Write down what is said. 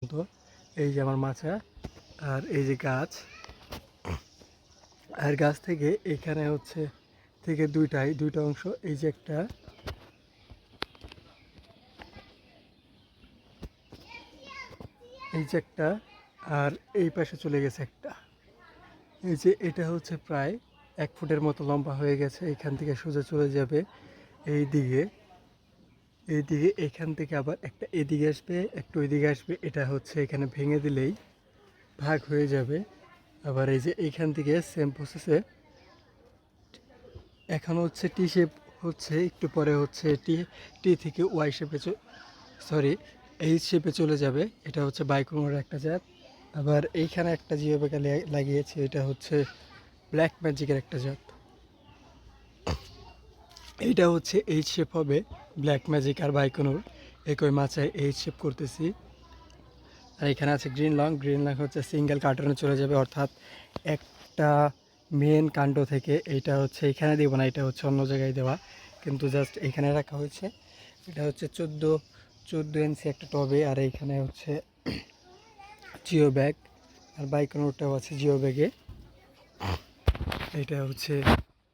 তো এই যে আমার মাচা আর এই যে গাছ, আর গাছ থেকে এখানে হচ্ছে থেকে দুইটা অংশ, এই যে একটা, এই যে একটা, আর এই পাশে চলে গেছে একটা। এই যে এটা হচ্ছে প্রায় 1 ফুটের মতো লম্বা হয়ে গেছে। এখান থেকে সোজা চলে যাবে এই দিকে, এইদিকে। এখান থেকে আবার একটা এদিকে আসবে, একটা ওইদিকে আসবে। এটা হচ্ছে এখানে ভেঙে দিলেই ভাগ হয়ে যাবে। আবার এই যে এইখান থেকে সেম প্রসেসে এখন হচ্ছে টি শেপ হচ্ছে, একটু পরে হচ্ছে টি টি থেকে ওয়াই শেপে, সরি, এইচ শেপে চলে যাবে। এটা হচ্ছে বাইকোনোর একটা জাত। আবার এইখানে একটা জিও ব্যাগ লাগিয়েছি, এটা হচ্ছে ব্ল্যাক ম্যাজিকের একটা জাত। এইটা হচ্ছে এইচ শেপ হবে, ব্ল্যাক ম্যাজিক আর বাইকোনোর একই মাচায় এইচ শেপ করতেছি। আর এখানে আছে গ্রিন লং। গ্রিন লং হচ্ছে সিঙ্গেল কার্টনে চলে যাবে, অর্থাৎ একটা মেন কাণ্ড থেকে। এইটা হচ্ছে এখানে দেবো না, এটা হচ্ছে অন্য জায়গায় দেওয়া, কিন্তু জাস্ট এখানে রাখা হয়েছে। এটা হচ্ছে 14 ইঞ্চি একটা টবে। আর এইখানে হচ্ছে জিও ব্যাগ, আর বাইকোনোরটাও আছে জিও ব্যাগে। এটা হচ্ছে